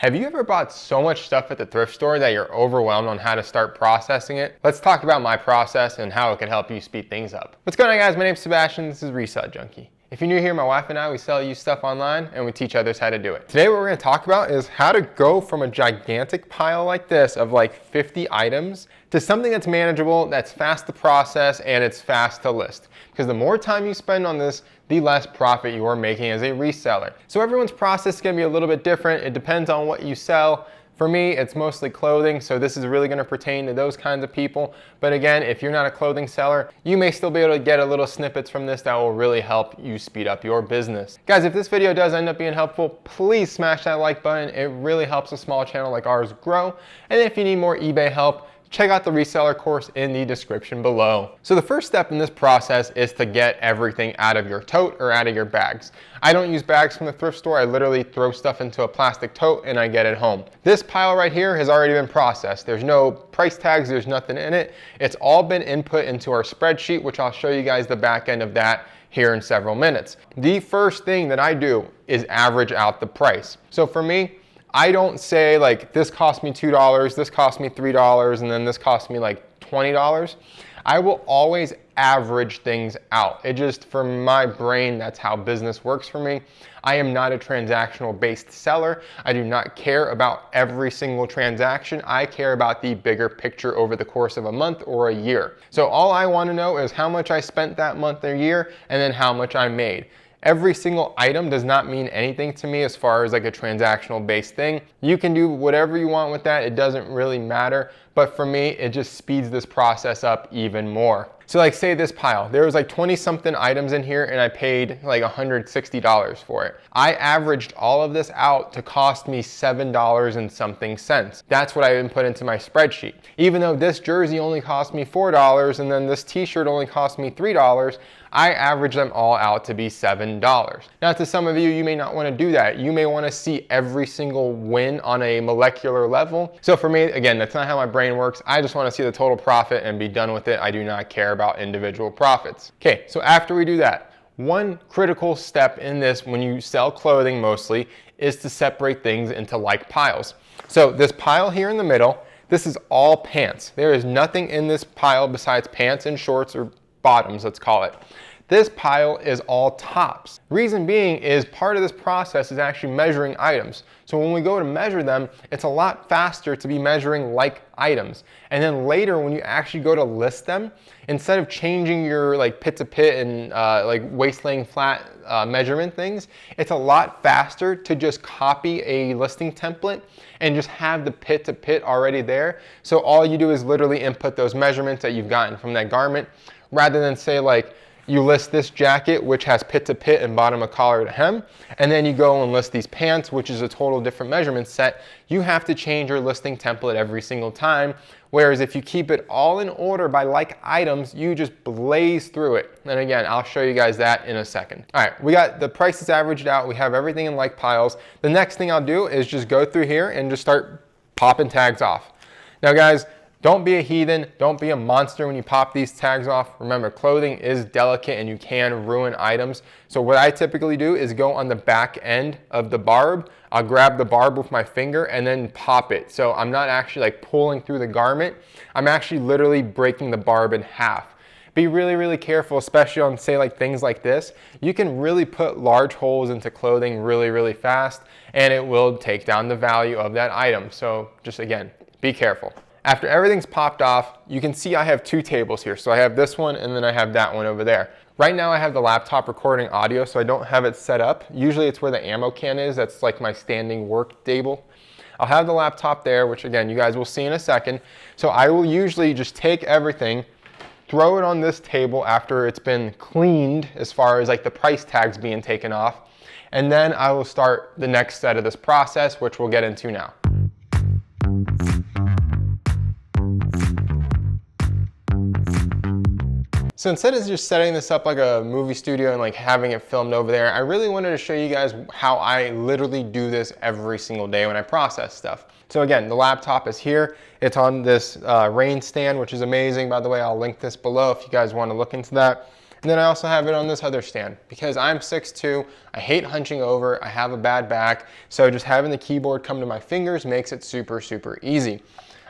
Have you ever bought so much stuff at the thrift store that you're overwhelmed on how to start processing it? Let's talk about my process and how it can help you speed things up. What's going on, guys? My name's Sebastian. This is Reseller Junkie. If you're new here, my wife and I, we sell used stuff online and we teach others how to do it. Today what we're going to talk about is how to go from a gigantic pile like this of like 50 items to something that's manageable, that's fast to process, and it's fast to list. Because the more time you spend on this, the less profit you are making as a reseller. So everyone's process is going to be a little bit different. It depends on what you sell. For me, it's mostly clothing, so this is really going to pertain to those kinds of people. But again, if you're not a clothing seller, you may still be able to get a little snippets from this that will really help you speed up your business. Guys, if this video does end up being helpful, please smash that like button. It really helps a small channel like ours grow. And if you need more eBay help, check out the reseller course in the description below. So the first step in this process is to get everything out of your tote or out of your bags. I don't use bags from the thrift store. I literally throw stuff into a plastic tote and I get it home. This pile right here has already been processed. There's no price tags, there's nothing in it. It's all been input into our spreadsheet, which I'll show you guys the back end of that here in several minutes. The first thing that I do is average out the price. So for me, I don't say like this cost me $2, this cost me $3, and then this cost me like $20. I will always average things out. It just, for my brain, that's how business works for me. I am not a transactional based seller. I do not care about every single transaction. I care about the bigger picture over the course of a month or a year. So all I want to know is how much I spent that month or year and then how much I made. Every single item does not mean anything to me as far as like a transactional based thing. You can do whatever you want with that. It doesn't really matter. But for me, it just speeds this process up even more. So like say this pile, there was like 20 something items in here and I paid like $160 for it. I averaged all of this out to cost me $7 and something cents. That's what I input into my spreadsheet. Even though this jersey only cost me $4 and then this t-shirt only cost me $3, I average them all out to be $7. Now to some of you, you may not want to do that. You may want to see every single win on a molecular level. So for me, again, that's not how my brain works. I just want to see the total profit and be done with it. I do not care about individual profits. Okay, so after we do that, one critical step in this when you sell clothing mostly is to separate things into like piles. So this pile here in the middle, this is all pants. There is nothing in this pile besides pants and shorts or bottoms, let's call it. This pile is all tops. Reason being is part of this process is actually measuring items. So when we go to measure them, it's a lot faster to be measuring like items. And then later when you actually go to list them, instead of changing your like pit to pit and like waist laying flat measurement things, it's a lot faster to just copy a listing template and just have the pit to pit already there. So all you do is literally input those measurements that you've gotten from that garment, rather than say like, you list this jacket, which has pit to pit and bottom of collar to hem, and then you go and list these pants, which is a total different measurement set. You have to change your listing template every single time, whereas if you keep it all in order by like items, you just blaze through it. And again, I'll show you guys that in a second. All right, we got the prices averaged out. We have everything in like piles. The next thing I'll do is just go through here and just start popping tags off. Now guys, don't be a heathen, don't be a monster when you pop these tags off. Remember, clothing is delicate and you can ruin items. So what I typically do is go on the back end of the barb. I'll grab the barb with my finger and then pop it. So I'm not actually like pulling through the garment. I'm actually literally breaking the barb in half. Be really, really careful, especially on say like things like this. You can really put large holes into clothing really, really fast and it will take down the value of that item. So just again, be careful. After everything's popped off, you can see I have two tables here. So I have this one and then I have that one over there. Right now I have the laptop recording audio, so I don't have it set up. Usually it's where the ammo can is. That's like my standing work table. I'll have the laptop there, which again, you guys will see in a second. So I will usually just take everything, throw it on this table after it's been cleaned as far as like the price tags being taken off. And then I will start the next set of this process, which we'll get into now. So instead of just setting this up like a movie studio and like having it filmed over there, I really wanted to show you guys how I literally do this every single day when I process stuff. So again, the laptop is here. It's on this rain stand, which is amazing. By the way, I'll link this below if you guys want to look into that. And then I also have it on this other stand because I'm 6'2", I hate hunching over, I have a bad back, so just having the keyboard come to my fingers makes it super, super easy.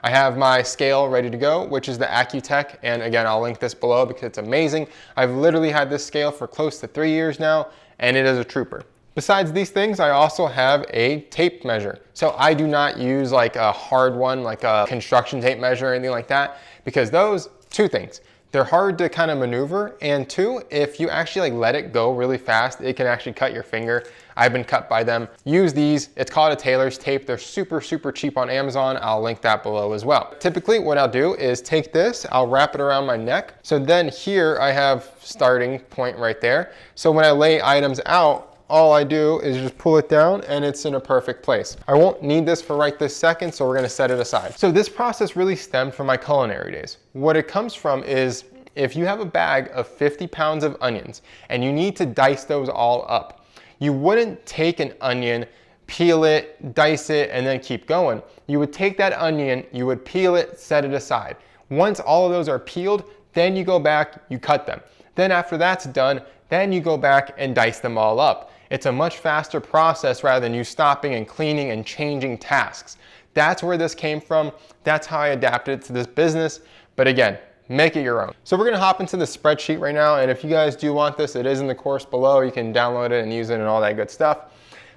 I have my scale ready to go, which is the ACCESORIES, and again, I'll link this below because it's amazing. I've literally had this scale for close to 3 years now, and it is a trooper. Besides these things, I also have a tape measure. So I do not use like a hard one, like a construction tape measure or anything like that, because those, two things. They're hard to kind of maneuver, and two, if you actually like let it go really fast, it can actually cut your finger. I've been cut by them. Use these. It's called a tailor's tape. They're super, super cheap on Amazon. I'll link that below as well. Typically what I'll do is take this, I'll wrap it around my neck. So then here I have starting point right there. So when I lay items out, all I do is just pull it down and it's in a perfect place. I won't need this for right this second, so we're gonna set it aside. So this process really stemmed from my culinary days. What it comes from is if you have a bag of 50 pounds of onions and you need to dice those all up, you wouldn't take an onion, peel it, dice it, and then keep going. You would take that onion, you would peel it, set it aside. Once all of those are peeled, then you go back, you cut them. Then after that's done, then you go back and dice them all up. It's a much faster process rather than you stopping and cleaning and changing tasks. That's where this came from. That's how I adapted it to this business. But again, make it your own. So we're gonna hop into the spreadsheet right now. And if you guys do want this, it is in the course below. You can download it and use it and all that good stuff.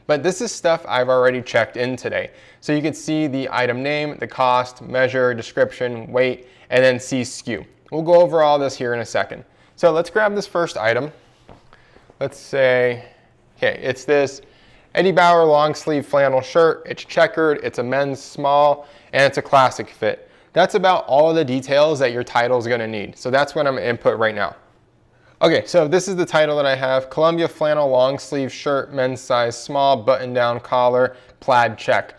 But this is stuff I've already checked in today. So you can see the item name, the cost, measure, description, weight, and then see SKU. We'll go over all this here in a second. So let's grab this first item. Let's say, okay, it's this Eddie Bauer long sleeve flannel shirt. It's checkered, it's a men's small, and it's a classic fit. That's about all of the details that your title is gonna need. So that's what I'm gonna input right now. Okay, so this is the title that I have. Columbia flannel long sleeve shirt, men's size small, button down collar, plaid check.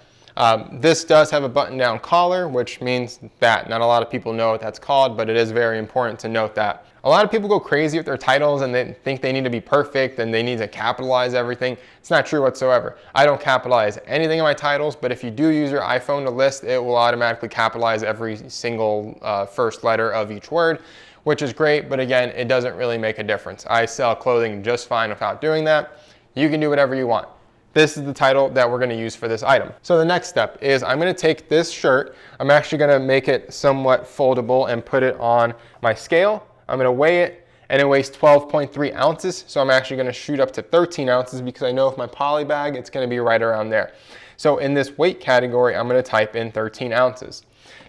This does have a button down collar, which means that not a lot of people know what that's called, but it is very important to note that. A lot of people go crazy with their titles and they think they need to be perfect and they need to capitalize everything. It's not true whatsoever. I don't capitalize anything in my titles, but if you do use your iPhone to list, it will automatically capitalize every single first letter of each word, which is great, but again, it doesn't really make a difference. I sell clothing just fine without doing that. You can do whatever you want. This is the title that we're gonna use for this item. So the next step is I'm gonna take this shirt, I'm actually gonna make it somewhat foldable and put it on my scale. I'm gonna weigh it, and it weighs 12.3 ounces, so I'm actually gonna shoot up to 13 ounces because I know with my poly bag, it's gonna be right around there. So in this weight category, I'm gonna type in 13 ounces.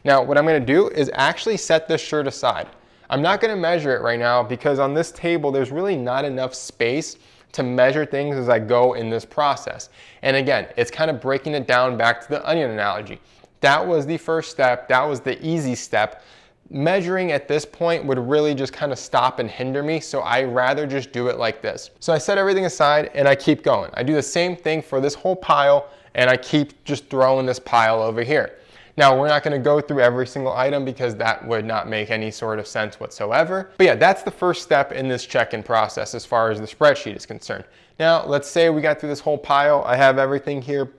Now, what I'm gonna do is actually set this shirt aside. I'm not gonna measure it right now because on this table, there's really not enough space to measure things as I go in this process. And again, it's kind of breaking it down back to the onion analogy. That was the first step, that was the easy step. Measuring at this point would really just kind of stop and hinder me, so I rather just do it like this. So I set everything aside and I keep going. I do the same thing for this whole pile and I keep just throwing this pile over here. Now, we're not gonna go through every single item because that would not make any sort of sense whatsoever. But yeah, that's the first step in this check-in process as far as the spreadsheet is concerned. Now, let's say we got through this whole pile. I have everything here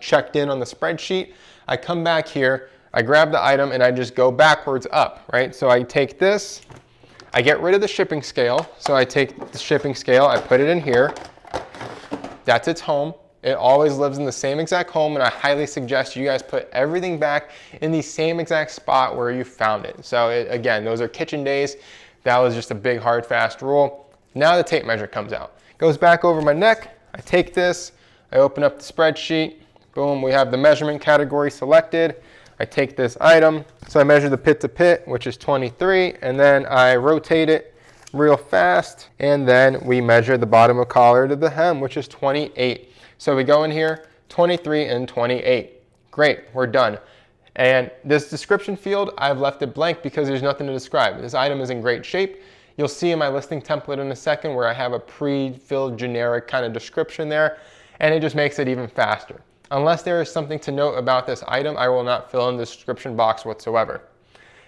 checked in on the spreadsheet. I come back here, I grab the item and I just go backwards up, right? So I take this, I get rid of the shipping scale. So I take the shipping scale, I put it in here. That's its home. It always lives in the same exact home, and I highly suggest you guys put everything back in the same exact spot where you found it. So again, those are kitchen days. That was just a big, hard, fast rule. Now the tape measure comes out. Goes back over my neck. I take this, I open up the spreadsheet. Boom, we have the measurement category selected. I take this item, so I measure the pit to pit, which is 23, and then I rotate it real fast, and then we measure the bottom of collar to the hem, which is 28. So we go in here, 23 and 28. Great, we're done. And this description field, I've left it blank because there's nothing to describe. This item is in great shape. You'll see in my listing template in a second where I have a pre-filled generic kind of description there, and it just makes it even faster. Unless there is something to note about this item, I will not fill in the description box whatsoever.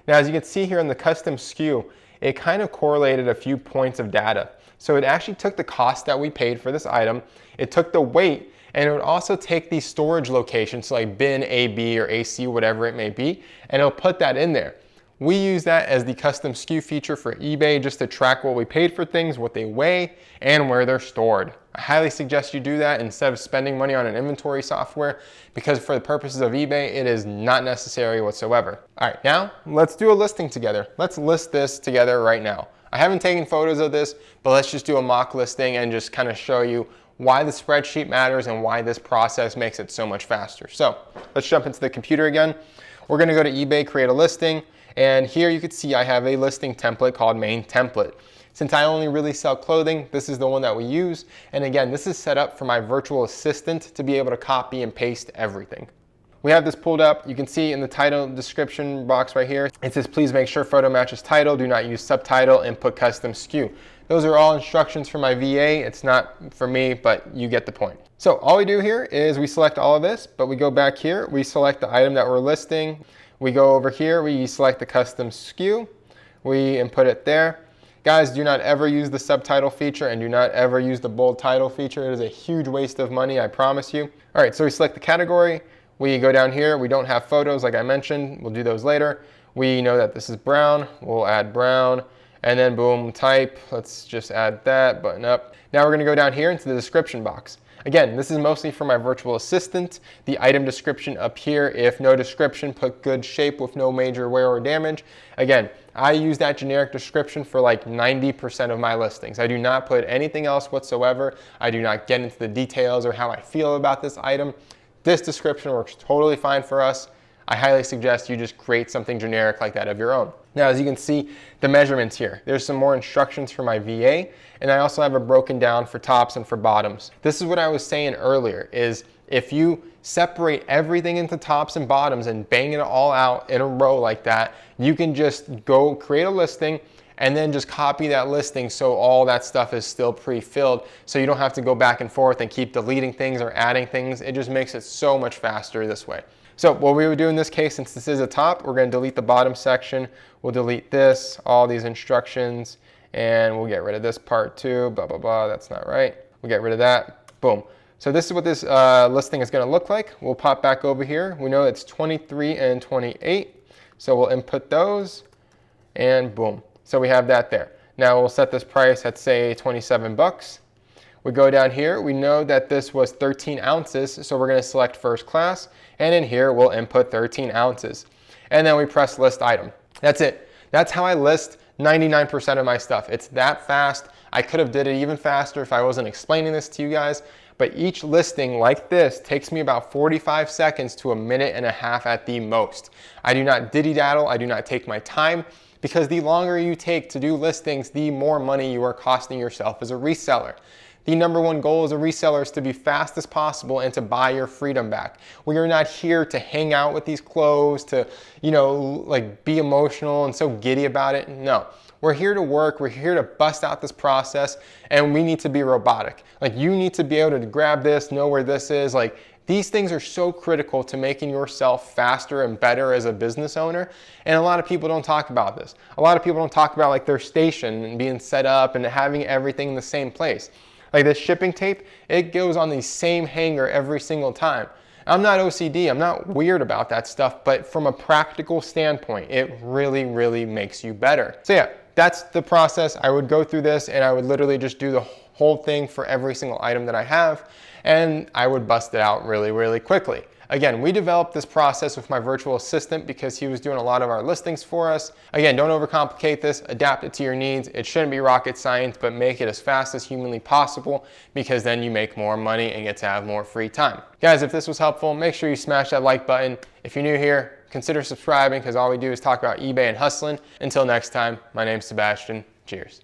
Now, as you can see here in the custom SKU, it kind of correlated a few points of data. So it actually took the cost that we paid for this item, it took the weight, and it would also take these storage locations, so like bin A, B, or AC, whatever it may be, and it'll put that in there. We use that as the custom SKU feature for eBay just to track what we paid for things, what they weigh, and where they're stored. I highly suggest you do that instead of spending money on an inventory software, because for the purposes of eBay, it is not necessary whatsoever. All right, now let's do a listing together. Let's list this together right now. I haven't taken photos of this, but let's just do a mock listing and just kind of show you why the spreadsheet matters and why this process makes it so much faster. So let's jump into the computer again. We're gonna go to eBay, create a listing, and here you can see I have a listing template called main template. Since I only really sell clothing, this is the one that we use. And again, this is set up for my virtual assistant to be able to copy and paste everything. We have this pulled up. You can see in the title description box right here, it says, please make sure photo matches title, do not use subtitle, and put custom SKU. Those are all instructions for my VA. It's not for me, but you get the point. So all we do here is we select all of this, but we go back here, we select the item that we're listing. We go over here, we select the custom SKU, we input it there. Guys, do not ever use the subtitle feature and do not ever use the bold title feature. It is a huge waste of money, I promise you. All right, so we select the category. We go down here. We don't have photos like I mentioned. We'll do those later. We know that this is brown. We'll add brown. And then boom, type. Let's just add that, button up. Now we're gonna go down here into the description box. Again, this is mostly for my virtual assistant. The item description up here, if no description, put good shape with no major wear or damage. Again, I use that generic description for like 90% of my listings. I do not put anything else whatsoever. I do not get into the details or how I feel about this item. This description works totally fine for us. I highly suggest you just create something generic like that of your own. Now, as you can see, the measurements here, there's some more instructions for my VA, and I also have it broken down for tops and for bottoms. This is what I was saying earlier, is if you separate everything into tops and bottoms and bang it all out in a row like that, you can just go create a listing and then just copy that listing so all that stuff is still pre-filled, so you don't have to go back and forth and keep deleting things or adding things. It just makes it so much faster this way. So what we would do in this case, since this is a top, we're gonna delete the bottom section. We'll delete this, all these instructions, and we'll get rid of this part too, blah, blah, blah, that's not right. We'll get rid of that, boom. So this is what this listing is gonna look like. We'll pop back over here. We know it's 23 and 28, so we'll input those, and boom. So we have that there. Now we'll set this price at say 27 bucks. We go down here, we know that this was 13 ounces, so we're gonna select first class, and in here we'll input 13 ounces. And then we press list item. That's it. That's how I list 99% of my stuff. It's that fast. I could have did it even faster if I wasn't explaining this to you guys, but each listing like this takes me about 45 seconds to a minute and a half at the most. I do not diddy-daddle, I do not take my time, because the longer you take to do listings, the more money you are costing yourself as a reseller. The number one goal as a reseller is to be fast as possible and to buy your freedom back. We are not here to hang out with these clothes, to, like be emotional and so giddy about it. No, we're here to work. We're here to bust out this process, and we need to be robotic. Like, you need to be able to grab this, know where this is. Like, these things are so critical to making yourself faster and better as a business owner. And a lot of people don't talk about this. A lot of people don't talk about like their station and being set up and having everything in the same place. Like this shipping tape, it goes on the same hanger every single time. I'm not OCD, I'm not weird about that stuff, but from a practical standpoint, it really, really makes you better. So yeah, that's the process. I would go through this and I would literally just do the whole thing for every single item that I have, and I would bust it out really, really quickly. Again, we developed this process with my virtual assistant because he was doing a lot of our listings for us. Again, don't overcomplicate this, adapt it to your needs. It shouldn't be rocket science, but make it as fast as humanly possible, because then you make more money and get to have more free time. Guys, if this was helpful, make sure you smash that like button. If you're new here, consider subscribing, because all we do is talk about eBay and hustling. Until next time, my name's Sebastian. Cheers.